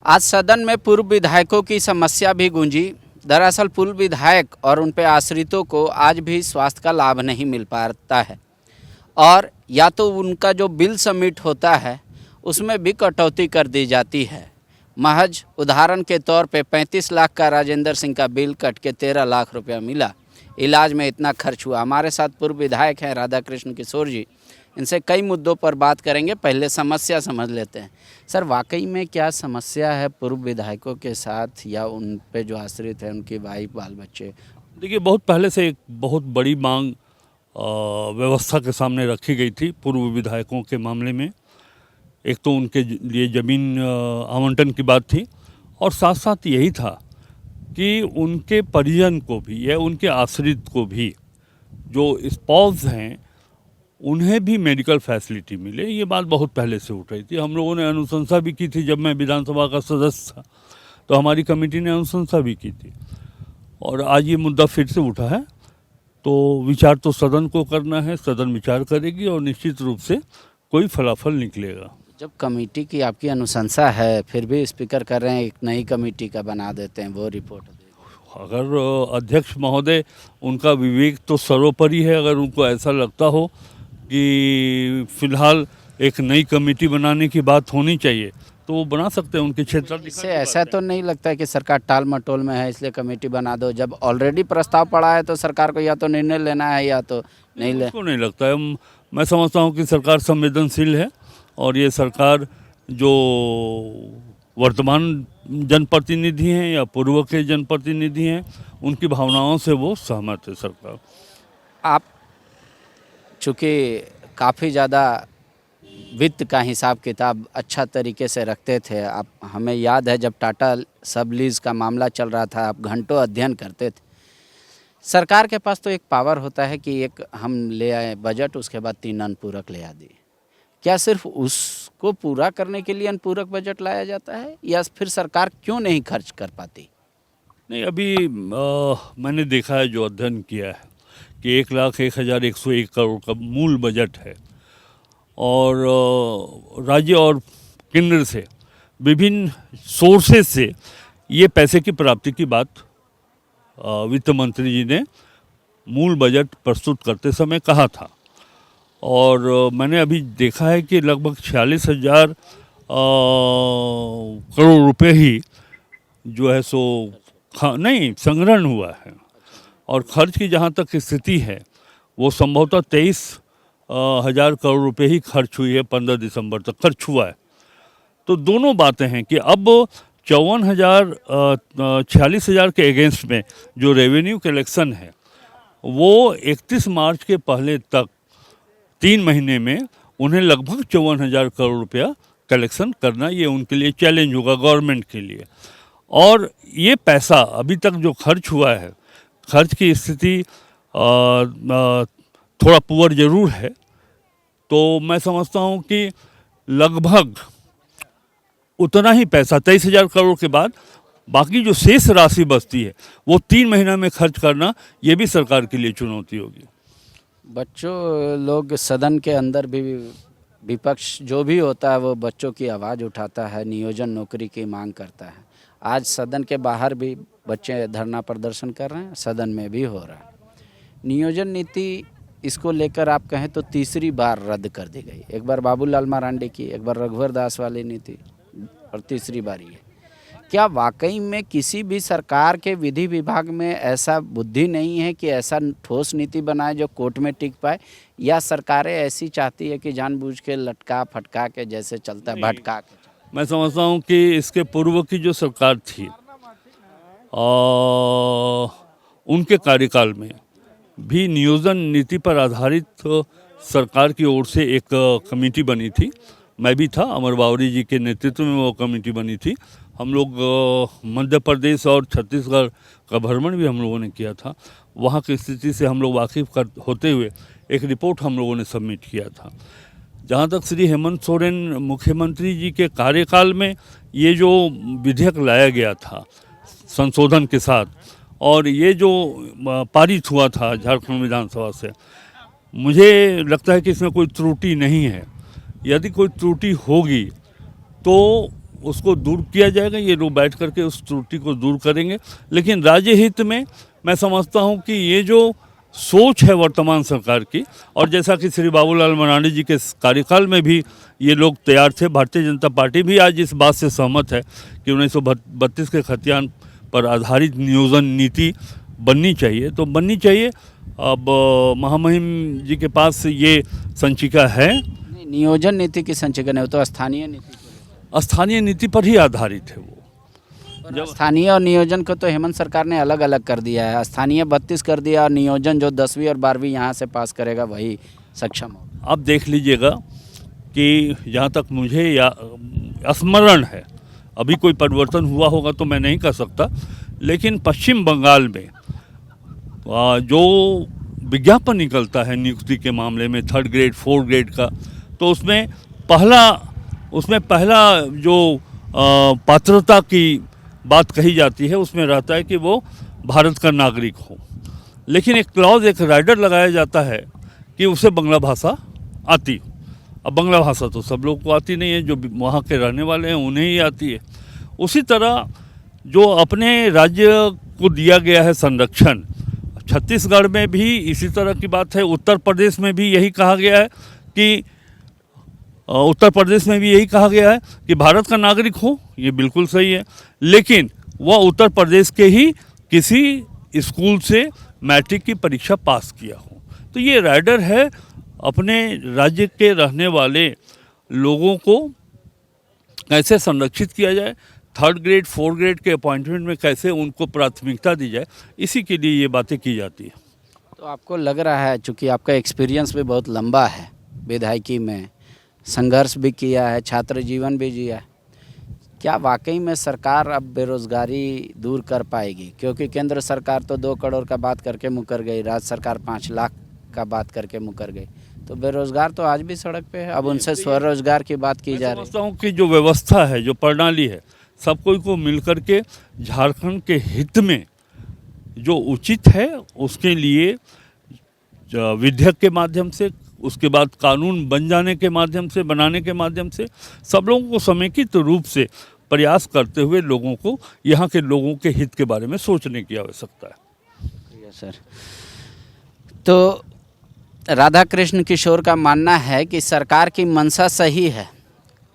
आज सदन में पूर्व विधायकों की समस्या भी गूंजी। दरअसल पूर्व विधायक और उन पे आश्रितों को आज भी स्वास्थ्य का लाभ नहीं मिल पाता है और या तो उनका जो बिल सबमिट होता है उसमें भी कटौती कर दी जाती है। महज उदाहरण के तौर पे 35 लाख का राजेंद्र सिंह का बिल कट के 13 लाख रुपया मिला। इलाज में इतना खर्च हुआ। हमारे साथ पूर्व विधायक हैं राधाकृष्ण किशोर जी, इनसे कई मुद्दों पर बात करेंगे। पहले समस्या समझ लेते हैं। सर, वाकई में क्या समस्या है पूर्व विधायकों के साथ या उन पे जो आश्रित है उनकी वाइफ बाल बच्चे? देखिए, बहुत पहले से एक बहुत बड़ी मांग व्यवस्था के सामने रखी गई थी पूर्व विधायकों के मामले में। एक तो उनके लिए ज़मीन आवंटन की बात थी और साथ साथ यही था कि उनके परिजन को भी या उनके आश्रित को भी जो स्पाउस हैं उन्हें भी मेडिकल फैसिलिटी मिले। ये बात बहुत पहले से उठ रही थी। हम लोगों ने अनुशंसा भी की थी। जब मैं विधानसभा का सदस्य था तो हमारी कमेटी ने अनुशंसा भी की थी और आज ये मुद्दा फिर से उठा है। तो विचार तो सदन को करना है, सदन विचार करेगी और निश्चित रूप से कोई फलाफल निकलेगा। जब कमेटी की आपकी अनुशंसा है फिर भी स्पीकर कर रहे हैं एक नई कमेटी का बना देते हैं, वो रिपोर्ट अगर अध्यक्ष महोदय, उनका विवेक तो सर्वोपरि है। अगर उनको ऐसा लगता हो कि फिलहाल एक नई कमेटी बनाने की बात होनी चाहिए तो वो बना सकते हैं। उनके क्षेत्र इससे ऐसा तो नहीं लगता है कि सरकार टाल मटोल में है इसलिए कमेटी बना दो? जब ऑलरेडी प्रस्ताव पड़ा है तो सरकार को या तो निर्णय लेना है या तो नहीं ले। नहीं लगता है। मैं समझता हूँ कि सरकार संवेदनशील है और ये सरकार जो वर्तमान जनप्रतिनिधि हैं या पूर्व के जनप्रतिनिधि हैं उनकी भावनाओं से वो सहमत है सरकार। आप चूँकि काफ़ी ज़्यादा वित्त का हिसाब किताब अच्छा तरीके से रखते थे। आप, हमें याद है जब टाटा सब लीज का मामला चल रहा था आप घंटों अध्ययन करते थे। सरकार के पास तो एक पावर होता है कि एक हम ले आए बजट, उसके बाद 3 अनुपूरक ले आ दिए। क्या सिर्फ उसको पूरा करने के लिए अनुपूरक बजट लाया जाता है या फिर सरकार क्यों नहीं खर्च कर पाती? नहीं, अभी मैंने देखा है, जो अध्ययन किया है कि 1,01,101 करोड़ का मूल बजट है और राज्य और केंद्र से विभिन्न सोर्सेज से ये पैसे की प्राप्ति की बात वित्त मंत्री जी ने मूल बजट प्रस्तुत करते समय कहा था। और मैंने अभी देखा है कि लगभग 46,000 करोड़ रुपए ही जो है सो नहीं संग्रहण हुआ है और खर्च की जहाँ तक स्थिति है वो संभवतः 23,000 करोड़ रुपए ही खर्च हुई है। 15 दिसंबर तक खर्च हुआ है। तो दोनों बातें हैं कि अब 46,000 के अगेंस्ट में जो रेवेन्यू कलेक्शन है वो 31 मार्च के पहले तक 3 महीने में उन्हें लगभग 54,000 करोड़ रुपया कलेक्शन करना, ये उनके लिए चैलेंज होगा गवर्नमेंट के लिए। और ये पैसा अभी तक जो खर्च हुआ है, खर्च की स्थिति थोड़ा पुअर जरूर है। तो मैं समझता हूँ कि लगभग उतना ही पैसा 23,000 करोड़ के बाद बाकी जो शेष राशि बचती है वो 3 महीना में खर्च करना, ये भी सरकार के लिए चुनौती होगी। बच्चों लोग सदन के अंदर भी, विपक्ष जो भी होता है वो बच्चों की आवाज़ उठाता है, नियोजन नौकरी की मांग करता है। आज सदन के बाहर भी बच्चे धरना प्रदर्शन कर रहे हैं, सदन में भी हो रहा है। नियोजन नीति, इसको लेकर आप कहें तो तीसरी बार रद्द कर दी गई। एक बार बाबूलाल मरांडी की, एक बार रघुवर दास वाली नीति और तीसरी बार ये। क्या वाकई में किसी भी सरकार के विधि विभाग में ऐसा बुद्धि नहीं है कि ऐसा ठोस नीति बनाए जो कोर्ट में टिक पाए, या सरकारें ऐसी चाहती है कि जानबूझ के लटका फटका के जैसे चलता है भटका के? मैं समझता हूँ कि इसके पूर्व की जो सरकार थी उनके कार्यकाल में भी नियोजन नीति पर आधारित सरकार की ओर से एक कमेटी बनी थी। मैं भी था, अमर बावरी जी के नेतृत्व में वो कमेटी बनी थी। हम लोग मध्य प्रदेश और छत्तीसगढ़ का भ्रमण भी हम लोगों ने किया था। वहाँ की स्थिति से हम लोग वाकिफ होते हुए एक रिपोर्ट हम लोगों ने सबमिट किया था। जहाँ तक श्री हेमंत सोरेन मुख्यमंत्री जी के कार्यकाल में ये जो विधेयक लाया गया था संशोधन के साथ और ये जो पारित हुआ था झारखंड विधानसभा से, मुझे लगता है कि इसमें कोई त्रुटि नहीं है। यदि कोई त्रुटि होगी तो उसको दूर किया जाएगा, ये लोग बैठ करके उस त्रुटि को दूर करेंगे। लेकिन राज्य हित में मैं समझता हूँ कि ये जो सोच है वर्तमान सरकार की, और जैसा कि श्री बाबूलाल मरांडी जी के कार्यकाल में भी ये लोग तैयार थे, भारतीय जनता पार्टी भी आज इस बात से सहमत है कि 1932 के खतियान पर आधारित नियोजन नीति बननी चाहिए, तो बननी चाहिए। अब महामहिम जी के पास ये संचिका है। नहीं, नियोजन नीति की संचिका नहीं, वो तो स्थानीय नीति स्थानीय नीति पर ही आधारित है वो। पर स्थानीय और नियोजन को तो हेमंत सरकार ने अलग अलग कर दिया है। स्थानीय 32 कर दिया और नियोजन जो 10वीं और 12वीं यहाँ से पास करेगा वही सक्षम हो। आप देख लीजिएगा कि जहाँ तक मुझे या स्मरण है, अभी कोई परिवर्तन हुआ होगा तो मैं नहीं कह सकता, लेकिन पश्चिम बंगाल में जो विज्ञापन निकलता है नियुक्ति के मामले में 3rd ग्रेड 4th ग्रेड का, तो उसमें पहला जो पात्रता की बात कही जाती है उसमें रहता है कि वो भारत का नागरिक हो, लेकिन एक क्लॉज, एक राइडर लगाया जाता है कि उसे बांग्ला भाषा आती हो। अब बांग्ला भाषा तो सब लोग को आती नहीं है, जो वहाँ के रहने वाले हैं उन्हें ही आती है। उसी तरह जो अपने राज्य को दिया गया है संरक्षण, छत्तीसगढ़ में भी इसी तरह की बात है, उत्तर प्रदेश में भी यही कहा गया है कि भारत का नागरिक हो, ये बिल्कुल सही है, लेकिन वह उत्तर प्रदेश के ही किसी स्कूल से मैट्रिक की परीक्षा पास किया हो। तो ये राइडर है, अपने राज्य के रहने वाले लोगों को कैसे संरक्षित किया जाए, 3rd ग्रेड 4th ग्रेड के अपॉइंटमेंट में कैसे उनको प्राथमिकता दी जाए, इसी के लिए ये बातें की जाती है। तो आपको लग रहा है, चूँकि आपका एक्सपीरियंस भी बहुत लंबा है, विधायकी में संघर्ष भी किया है, छात्र जीवन भी जिया है, क्या वाकई में सरकार अब बेरोज़गारी दूर कर पाएगी? क्योंकि केंद्र सरकार तो 2 करोड़ का बात करके मुकर गई, राज्य सरकार 5 लाख का बात करके मुकर गई, तो बेरोजगार तो आज भी सड़क पे है। अब उनसे स्वरोजगार की बात की जा रही है। समझता हूँ कि जो व्यवस्था है, जो प्रणाली है, सब कोई को मिलकर के झारखंड के हित में जो उचित है उसके लिए विधेयक के माध्यम से, उसके बाद कानून बन जाने के माध्यम से, बनाने के माध्यम से सब लोगों को समेकित रूप से प्रयास करते हुए लोगों को, यहाँ के लोगों के हित के बारे में सोचने की आवश्यकता है। सर, तो राधा कृष्ण किशोर का मानना है कि सरकार की मंशा सही है,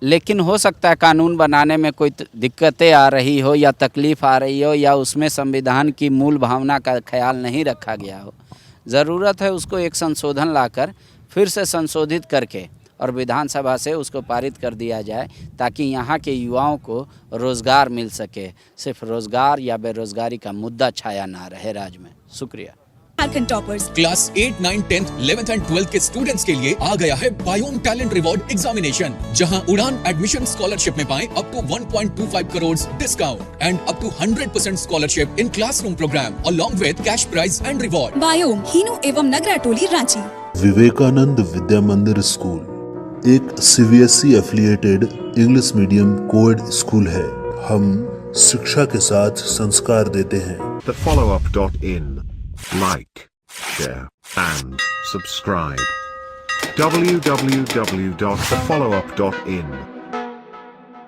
लेकिन हो सकता है कानून बनाने में कोई दिक्कतें आ रही हो या तकलीफ़ आ रही हो या उसमें संविधान की मूल भावना का ख्याल नहीं रखा गया हो। ज़रूरत है उसको एक संशोधन लाकर फिर से संशोधित करके और विधानसभा से उसको पारित कर दिया जाए, ताकि यहाँ के युवाओं को रोज़गार मिल सके। सिर्फ रोज़गार या बेरोज़गारी का मुद्दा छाया ना रहे राज्य में। शुक्रिया। Jharkhand toppers class 8, 9, 10, 11th and 12th के स्टूडेंट्स के लिए आ गया है बायोम टैलेंट रिवॉर्ड एग्जामिनेशन, जहां उड़ान एडमिशन स्कॉलरशिप में पाएं up to 1.25 crore discount and up to 100% scholarship in classroom program along with cash prize and reward. बायोम हीनू एवं नगरा टोली रांची। विवेकानंद विद्या मंदिर स्कूल एक CBSE affiliated English medium coed school है। हम शिक्षा के साथ संस्कार देते हैं। thefollowup.in. Like, share, and subscribe. www.thefollowup.in